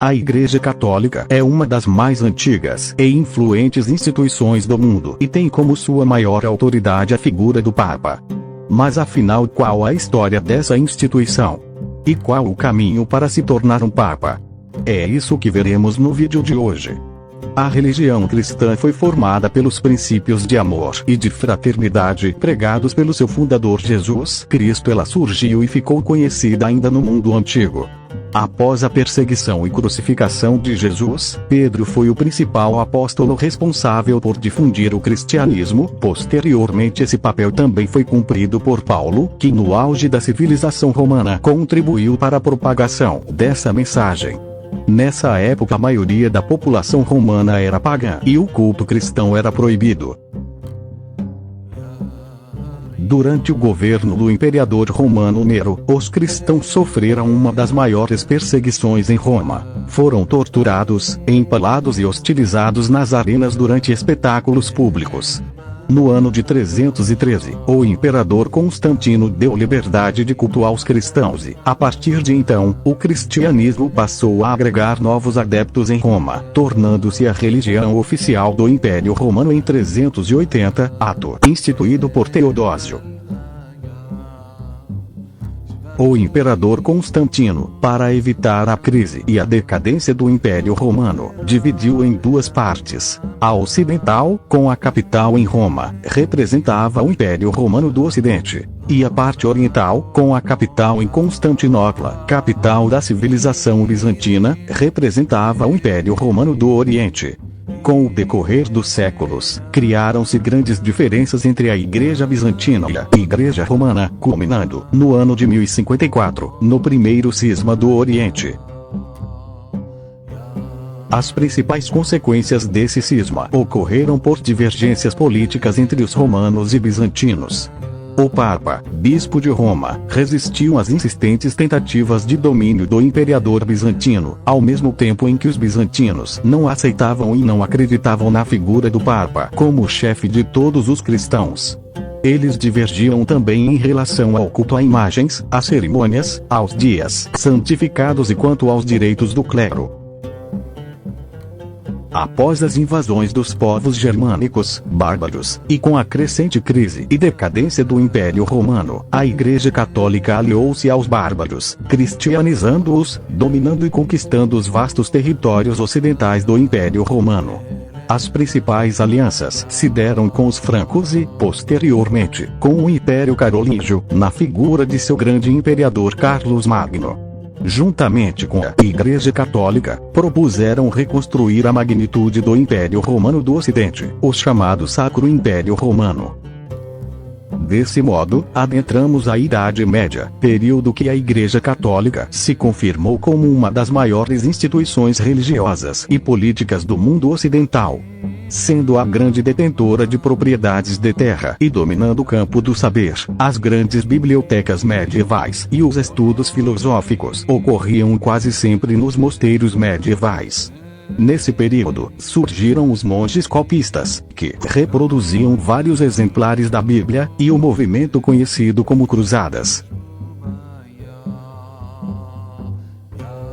A Igreja Católica é uma das mais antigas e influentes instituições do mundo e tem como sua maior autoridade a figura do Papa. Mas afinal, qual a história dessa instituição? E qual o caminho para se tornar um Papa? É isso que veremos no vídeo de hoje. A religião cristã foi formada pelos princípios de amor e de fraternidade pregados pelo seu fundador Jesus Cristo. Ela surgiu e ficou conhecida ainda no mundo antigo. Após a perseguição e crucificação de Jesus, Pedro foi o principal apóstolo responsável por difundir o cristianismo. Posteriormente, esse papel também foi cumprido por Paulo, que no auge da civilização romana contribuiu para a propagação dessa mensagem. Nessa época, a maioria da população romana era pagã e o culto cristão era proibido. Durante o governo do imperador romano Nero, os cristãos sofreram uma das maiores perseguições em Roma. Foram torturados, empalados e hostilizados nas arenas durante espetáculos públicos. No ano de 313, o imperador Constantino deu liberdade de culto aos cristãos e, a partir de então, o cristianismo passou a agregar novos adeptos em Roma, tornando-se a religião oficial do Império Romano em 380, ato instituído por Teodósio. O imperador Constantino, para evitar a crise e a decadência do Império Romano, dividiu em duas partes. A ocidental, com a capital em Roma, representava o Império Romano do Ocidente, e a parte oriental, com a capital em Constantinopla, capital da civilização bizantina, representava o Império Romano do Oriente. Com o decorrer dos séculos, criaram-se grandes diferenças entre a Igreja Bizantina e a Igreja Romana, culminando, no ano de 1054, no primeiro cisma do Oriente. As principais consequências desse cisma ocorreram por divergências políticas entre os romanos e bizantinos. O Papa, bispo de Roma, resistiu às insistentes tentativas de domínio do imperador bizantino, ao mesmo tempo em que os bizantinos não aceitavam e não acreditavam na figura do Papa como chefe de todos os cristãos. Eles divergiam também em relação ao culto a imagens, às cerimônias, aos dias santificados e quanto aos direitos do clero. Após as invasões dos povos germânicos, bárbaros, e com a crescente crise e decadência do Império Romano, a Igreja Católica aliou-se aos bárbaros, cristianizando-os, dominando e conquistando os vastos territórios ocidentais do Império Romano. As principais alianças se deram com os francos e, posteriormente, com o Império Carolíngio, na figura de seu grande imperador Carlos Magno. Juntamente com a Igreja Católica, propuseram reconstruir a magnitude do Império Romano do Ocidente, o chamado Sacro Império Romano. Desse modo, adentramos a Idade Média, período que a Igreja Católica se confirmou como uma das maiores instituições religiosas e políticas do mundo ocidental, sendo a grande detentora de propriedades de terra e dominando o campo do saber. As grandes bibliotecas medievais e os estudos filosóficos ocorriam quase sempre nos mosteiros medievais. Nesse período, surgiram os monges copistas, que reproduziam vários exemplares da Bíblia, e o movimento conhecido como Cruzadas.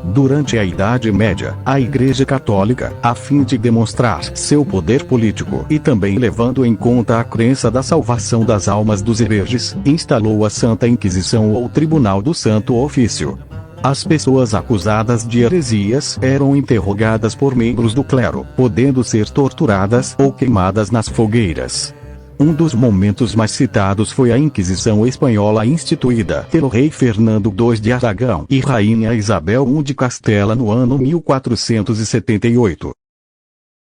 Durante a Idade Média, a Igreja Católica, a fim de demonstrar seu poder político e também levando em conta a crença da salvação das almas dos hereges, instalou a Santa Inquisição ou Tribunal do Santo Ofício. As pessoas acusadas de heresias eram interrogadas por membros do clero, podendo ser torturadas ou queimadas nas fogueiras. Um dos momentos mais citados foi a Inquisição Espanhola instituída pelo rei Fernando II de Aragão e rainha Isabel I de Castela no ano 1478.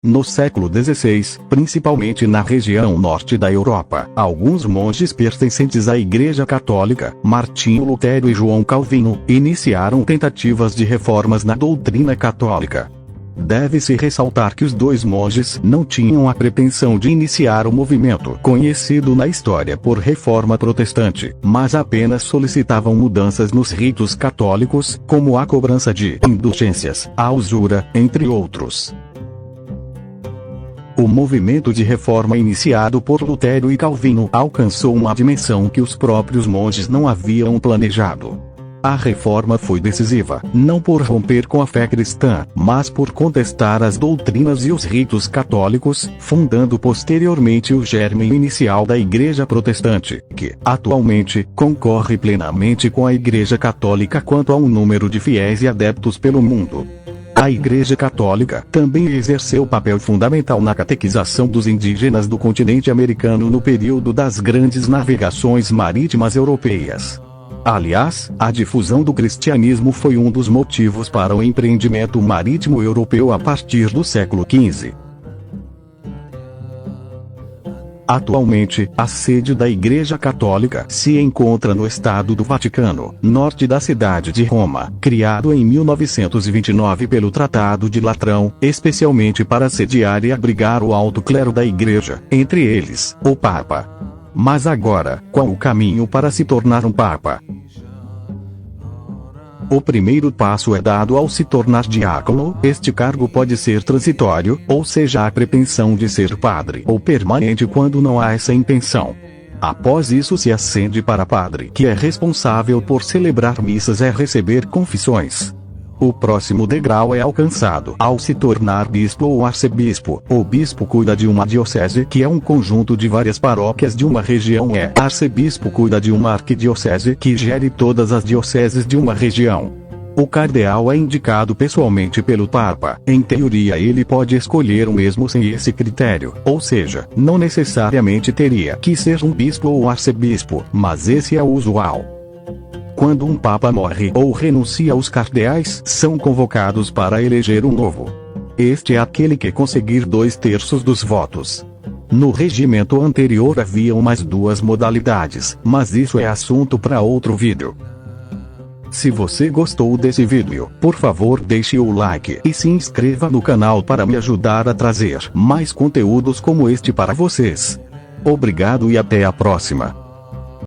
No século XVI, principalmente na região norte da Europa, alguns monges pertencentes à Igreja Católica, Martinho Lutero e João Calvino, iniciaram tentativas de reformas na doutrina católica. Deve-se ressaltar que os dois monges não tinham a pretensão de iniciar o movimento conhecido na história por Reforma Protestante, mas apenas solicitavam mudanças nos ritos católicos, como a cobrança de indulgências, a usura, entre outros. O movimento de reforma iniciado por Lutero e Calvino alcançou uma dimensão que os próprios monges não haviam planejado. A reforma foi decisiva, não por romper com a fé cristã, mas por contestar as doutrinas e os ritos católicos, fundando posteriormente o germe inicial da Igreja Protestante, que, atualmente, concorre plenamente com a Igreja Católica quanto ao número de fiéis e adeptos pelo mundo. A Igreja Católica também exerceu papel fundamental na catequização dos indígenas do continente americano no período das grandes navegações marítimas europeias. Aliás, a difusão do cristianismo foi um dos motivos para o empreendimento marítimo europeu a partir do século XV. Atualmente, a sede da Igreja Católica se encontra no Estado do Vaticano, norte da cidade de Roma, criado em 1929 pelo Tratado de Latrão, especialmente para sediar e abrigar o alto clero da Igreja, entre eles, o Papa. Mas agora, qual o caminho para se tornar um Papa? O primeiro passo é dado ao se tornar diácono. Este cargo pode ser transitório, ou seja, a pretensão de ser padre, ou permanente quando não há essa intenção. Após isso se ascende para padre, que é responsável por celebrar missas e receber confissões. O próximo degrau é alcançado ao se tornar bispo ou arcebispo. O bispo cuida de uma diocese, que é um conjunto de várias paróquias de uma região, arcebispo cuida de uma arquidiocese, que gere todas as dioceses de uma região. O cardeal é indicado pessoalmente pelo Papa. Em teoria ele pode escolher o mesmo sem esse critério, ou seja, não necessariamente teria que ser um bispo ou arcebispo, mas esse é o usual. Quando um papa morre ou renuncia, os cardeais são convocados para eleger um novo. Este é aquele que conseguir 2/3 dos votos. No regimento anterior haviam mais 2 modalidades, mas isso é assunto para outro vídeo. Se você gostou desse vídeo, por favor deixe o like e se inscreva no canal para me ajudar a trazer mais conteúdos como este para vocês. Obrigado e até a próxima.